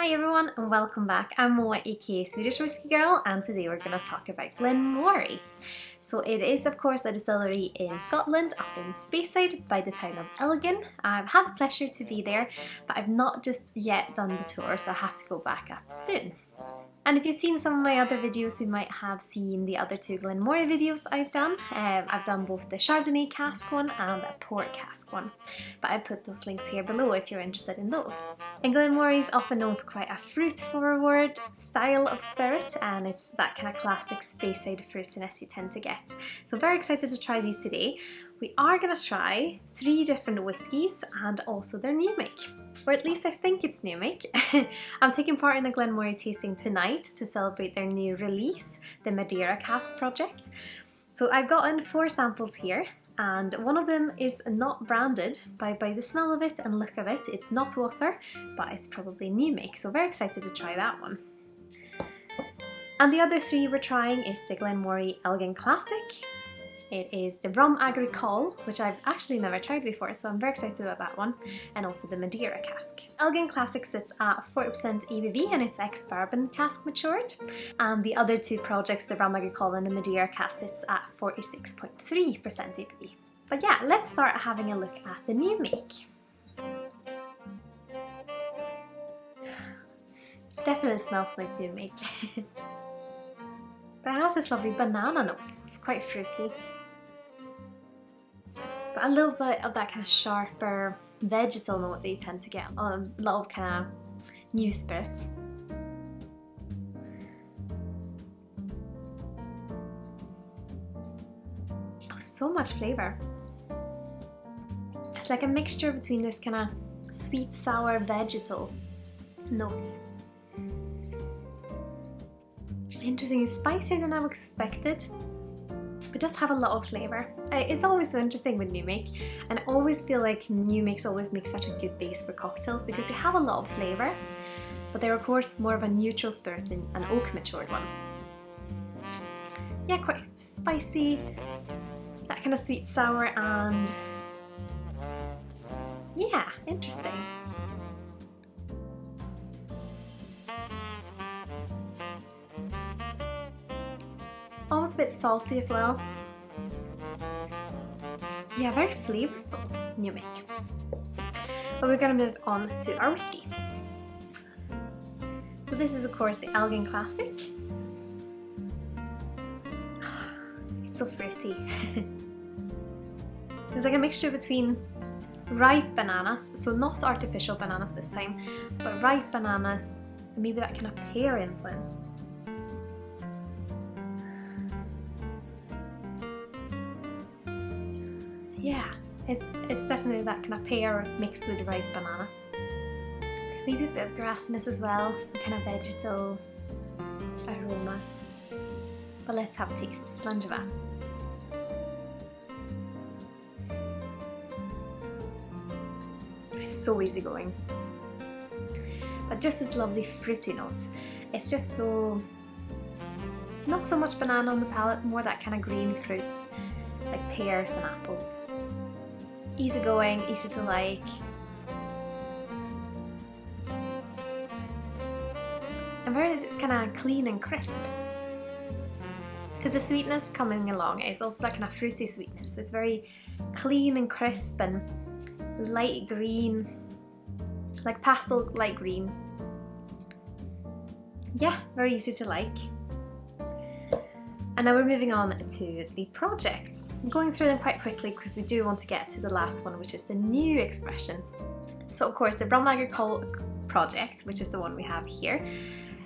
Hi everyone and welcome back. I'm Moa, aka Swedish Whiskey Girl, and today we're going to talk about Glen Moray. So it is of course a distillery in Scotland, up in Speyside by the town of Elgin. I've had the pleasure to be there, but I've not just yet done the tour, so I have to go back up soon. And if you've seen some of my other videos, you might have seen the other two Glen Moray videos I've done. I've done both the Chardonnay cask one and a port cask one. But I put those links here below if you're interested in those. And Glen Moray is often known for quite a fruit-forward style of spirit, and it's that kind of classic Speyside fruitiness you tend to get. So very excited to try these today. We are going to try 3 different whiskies and also their new make. Or at least I think it's new make. I'm taking part in the Glen Moray tasting tonight to celebrate their new release, the Madeira Cask Project. So I've gotten 4 samples here, and one of them is not branded. By the smell of it and look of it, it's not water, but it's probably new make, so very excited to try that one. And the other 3 we're trying is the Glen Moray Elgin Classic. It is the Rhum Agricole, which I've actually never tried before, so I'm very excited about that one, and also the Madeira cask. Elgin Classic sits at 40% ABV and it's ex-bourbon cask matured, and the other 2 projects, the Rhum Agricole and the Madeira cask, sits at 46.3% ABV. But yeah, let's start having a look at the new make. Definitely smells like new make. But it has this lovely banana notes, it's quite fruity. But a little bit of that kind of sharper vegetal note that you tend to get on a lot of kind of new spirits. Oh, so much flavour. It's like a mixture between this kind of sweet, sour, vegetal notes. Interesting, it's spicier than I expected. It does have a lot of flavour. It's always so interesting with new make, and I always feel like new makes always make such a good base for cocktails because they have a lot of flavour, but they're of course more of a neutral spirit than an oak matured one. Yeah, quite spicy, that kind of sweet sour, and yeah, interesting. Almost a bit salty as well. Yeah, very flavourful new make. But we're going to move on to our whiskey. So this is of course the Elgin Classic. It's so fruity. It's like a mixture between ripe bananas, so not artificial bananas this time, but ripe bananas, and maybe that kind of pear influence. Yeah, it's definitely that kind of pear mixed with ripe banana. Maybe a bit of grassiness as well, some kind of vegetal aromas. But let's have a taste. Slangeva. It's so easygoing. But just this lovely fruity note. It's just so, not so much banana on the palate, more that kind of green fruits like pears and apples. Easygoing, easy to like. And it's kind of clean and crisp. Because the sweetness coming along is also that kind of fruity sweetness. So it's very clean and crisp and light green, like pastel light green. Yeah, very easy to like. And now we're moving on to the projects. I'm going through them quite quickly because we do want to get to the last one, which is the new expression. So of course the Rhum Agricole project, which is the one we have here,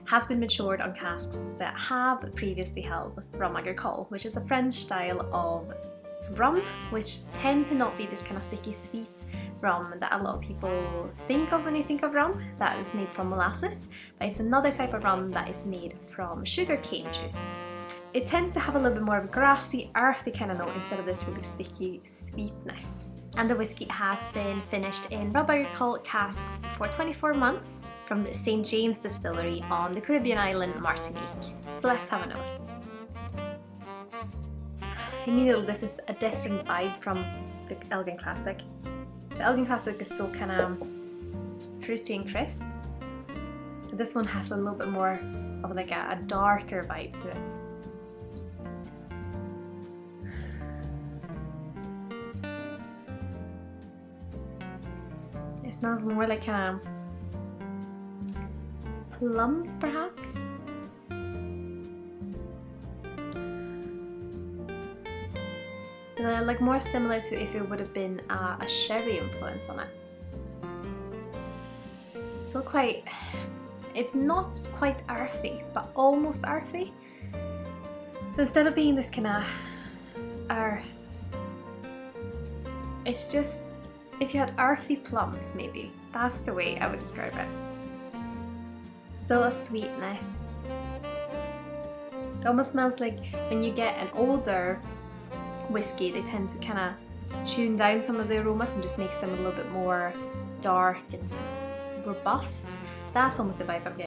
has been matured on casks that have previously held Rhum Agricole, which is a French style of rum, which tend to not be this kind of sticky sweet rum that a lot of people think of when you think of rum, that is made from molasses, but it's another type of rum that is made from sugarcane juice. It tends to have a little bit more of a grassy, earthy kind of note instead of this really sticky sweetness. And the whiskey has been finished in Rhum Agricole casks for 24 months from the St. James distillery on the Caribbean island Martinique. So let's have a nose. Immediately this is a different vibe from the Elgin Classic. The Elgin Classic is so kind of fruity and crisp. This one has a little bit more of like a darker vibe to it. It smells more like plums, perhaps. They're like more similar to if it would have been a sherry influence on it. Still quite, it's not quite earthy, but almost earthy. So instead of being this kind of earth, it's just, if you had earthy plums maybe, that's the way I would describe it. Still a sweetness. It almost smells like when you get an older whiskey, they tend to kind of tune down some of the aromas and just makes them a little bit more dark and robust. That's almost the vibe I'm getting.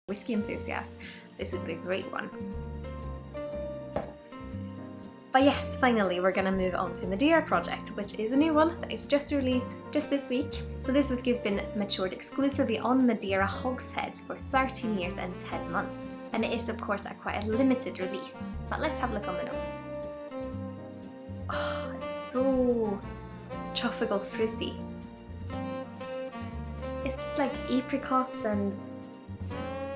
Whiskey enthusiast, this would be a great one. But yes, finally we're going to move on to Madeira Project, which is a new one that is just released just this week. So this whiskey has been matured exclusively on Madeira hogsheads for 13 years and 10 months. And it is of course quite a limited release. But let's have a look on the nose. Oh, it's so tropical fruity. It's just like apricots and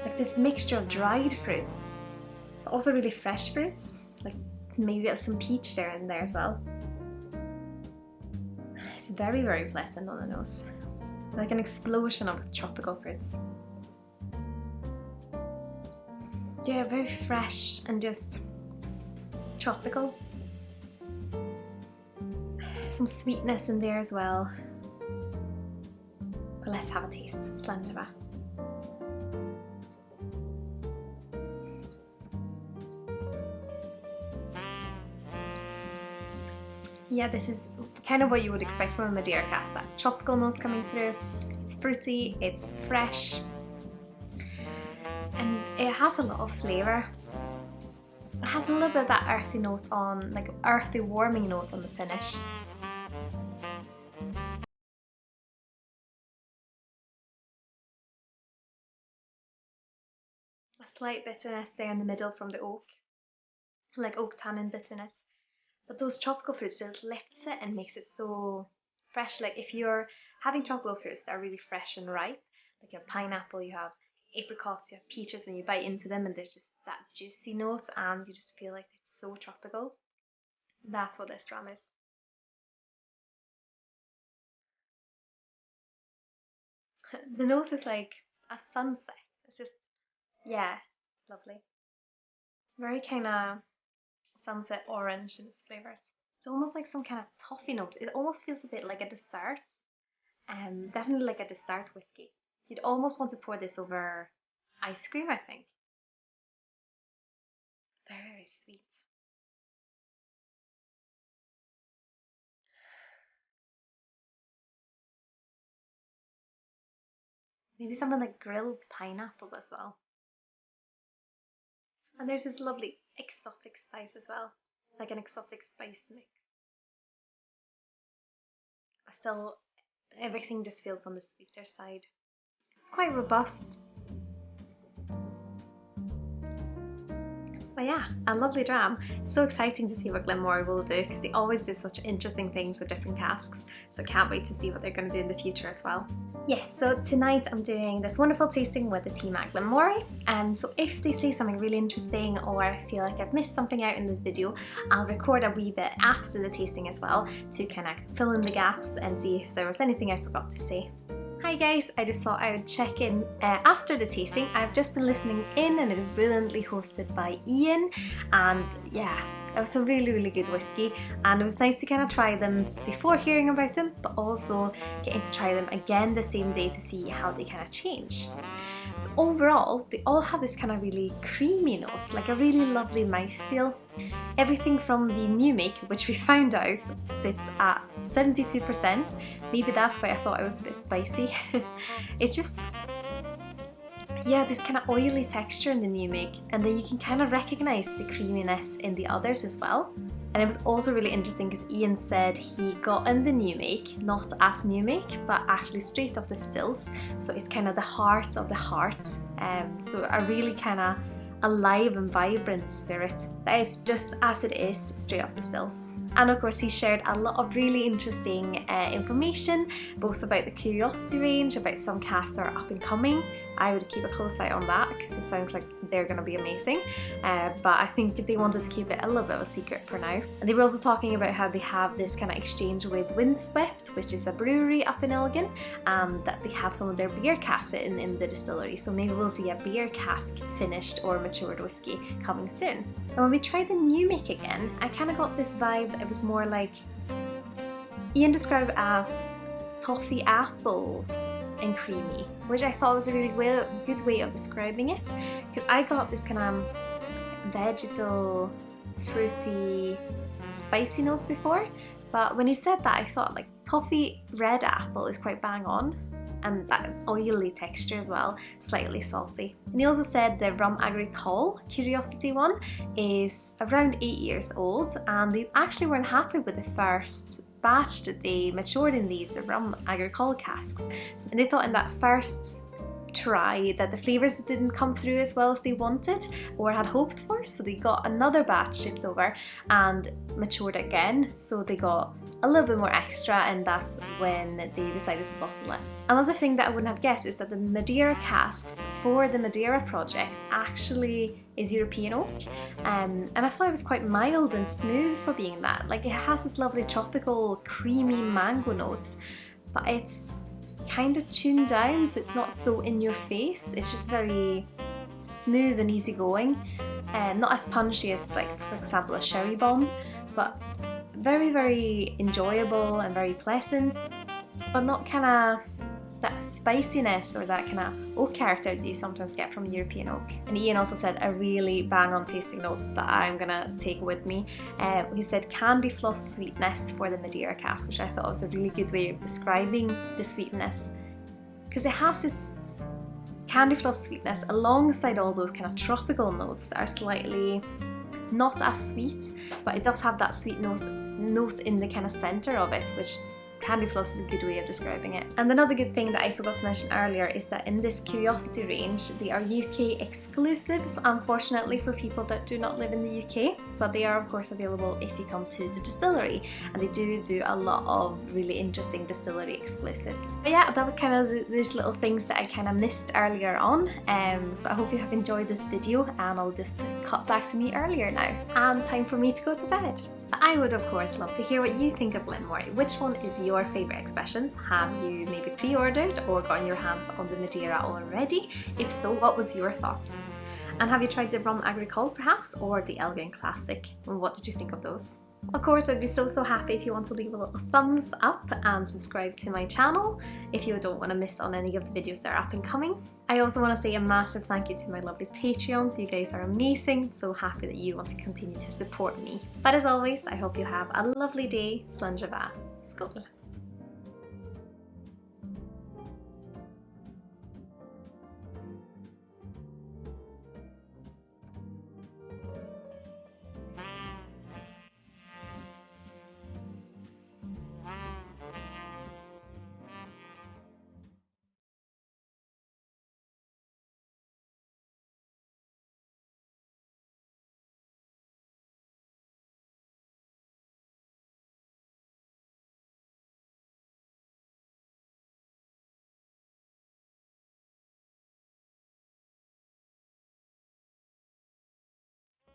like this mixture of dried fruits, but also really fresh fruits. Like maybe some peach there and there as well. It's very, very pleasant on the nose. Like an explosion of tropical fruits. Yeah, very fresh and just tropical. Some sweetness in there as well. But let's have a taste. Slanjava. Yeah, this is kind of what you would expect from a Madeira cask. That tropical notes coming through. It's fruity, it's fresh, and it has a lot of flavour. It has a little bit of that earthy note on, like earthy warming note on the finish. A slight bitterness there in the middle from the oak, like oak tannin bitterness. But those tropical fruits just lifts it and makes it so fresh. Like if you're having tropical fruits that are really fresh and ripe, like you have pineapple, you have apricots, you have peaches, and you bite into them and there's just that juicy note and you just feel like it's so tropical. That's what this dram is. The nose is like a sunset. It's just, yeah, lovely. Very kind of sunset orange in its flavours. It's almost like some kind of toffee note. It almost feels a bit like a dessert. Definitely like a dessert whiskey. You'd almost want to pour this over ice cream, I think. Very, very sweet. Maybe something like grilled pineapple as well. And there's this lovely exotic spice as well, like an exotic spice mix. Still, everything just feels on the sweeter side. It's quite robust. But yeah, a lovely dram. It's so exciting to see what Glen Moray will do because they always do such interesting things with different casks. So I can't wait to see what they're going to do in the future as well. Yes, so tonight I'm doing this wonderful tasting with the team at Glen Moray. So if they say something really interesting or I feel like I've missed something out in this video, I'll record a wee bit after the tasting as well to kind of fill in the gaps and see if there was anything I forgot to say. Hi guys, I just thought I would check in after the tasting. I've just been listening in and it was brilliantly hosted by Ian, and yeah, it was a really good whiskey, and it was nice to kind of try them before hearing about them, but also getting to try them again the same day to see how they kind of change. So overall, they all have this kind of really creamy notes, like a really lovely mouthfeel. Everything from the new make, which we found out sits at 72%. Maybe that's why I thought it was a bit spicy. It's just, yeah, this kind of oily texture in the new make, and then you can kind of recognize the creaminess in the others as well. And it was also really interesting because Ian said he got in the new make, not as new make, but actually straight off the stills. So it's kind of the heart of the heart. So a really kind of alive and vibrant spirit that is just as it is straight off the stills. And of course he shared a lot of really interesting information, both about the Curiosity range, about some casks that are up and coming. I would keep a close eye on that because it sounds like they're going to be amazing, but I think they wanted to keep it a little bit of a secret for now. And they were also talking about how they have this kind of exchange with Windswept, which is a brewery up in Elgin, and that they have some of their beer casks in the distillery, so maybe we'll see a beer cask finished or matured whiskey coming soon. And when we tried the new make again, I kind of got this vibe that it was more like, Ian described it as toffee apple and creamy, which I thought was a really good way of describing it, because I got this kind of vegetal, fruity, spicy notes before, but when he said that I thought like toffee red apple is quite bang on, and that oily texture as well, slightly salty. And he also said the Rhum Agricole Curiosity one is around 8 years old, and they actually weren't happy with the first batch that they matured in these Rhum Agricole casks. And they thought in that first try that the flavours didn't come through as well as they wanted or had hoped for, so they got another batch shipped over and matured again, so they got a little bit more extra, and that's when they decided to bottle it. Another thing that I wouldn't have guessed is that the Madeira casks for the Madeira project actually is European oak, and I thought it was quite mild and smooth for being that. Like, it has this lovely tropical creamy mango notes, but it's kind of tuned down, so it's not so in your face. It's just very smooth and easygoing, and not as punchy as, like, for example, a sherry bomb, but very enjoyable and very pleasant, but not kind of that spiciness or that kind of oak character that you sometimes get from European oak. And Ian also said a really bang on tasting notes that I'm gonna take with me. He said candy floss sweetness for the Madeira cask, which I thought was a really good way of describing the sweetness, because it has this candy floss sweetness alongside all those kind of tropical notes that are slightly not as sweet, but it does have that sweet note in the kind of center of it, which candy floss is a good way of describing it. And another good thing that I forgot to mention earlier is that in this Curiosity range, they are UK exclusives, unfortunately, for people that do not live in the UK, but they are of course available if you come to the distillery, and they do a lot of really interesting distillery exclusives. But yeah, that was kind of these little things that I kind of missed earlier on, so I hope you have enjoyed this video, and I'll just cut back to me earlier now, and time for me to go to bed. But I would of course love to hear what you think of Glen Moray. Which one is your favourite expressions? Have you maybe pre-ordered or gotten your hands on the Madeira already? If so, what was your thoughts? And have you tried the Rhum Agricole perhaps, or the Elgin Classic? And what did you think of those? Of course, I'd be so happy if you want to leave a little thumbs up and subscribe to my channel if you don't want to miss on any of the videos that are up and coming. I also want to say a massive thank you to my lovely Patreons. You guys are amazing. So happy that you want to continue to support me. But as always, I hope you have a lovely day. Slàinte mhath. Skål.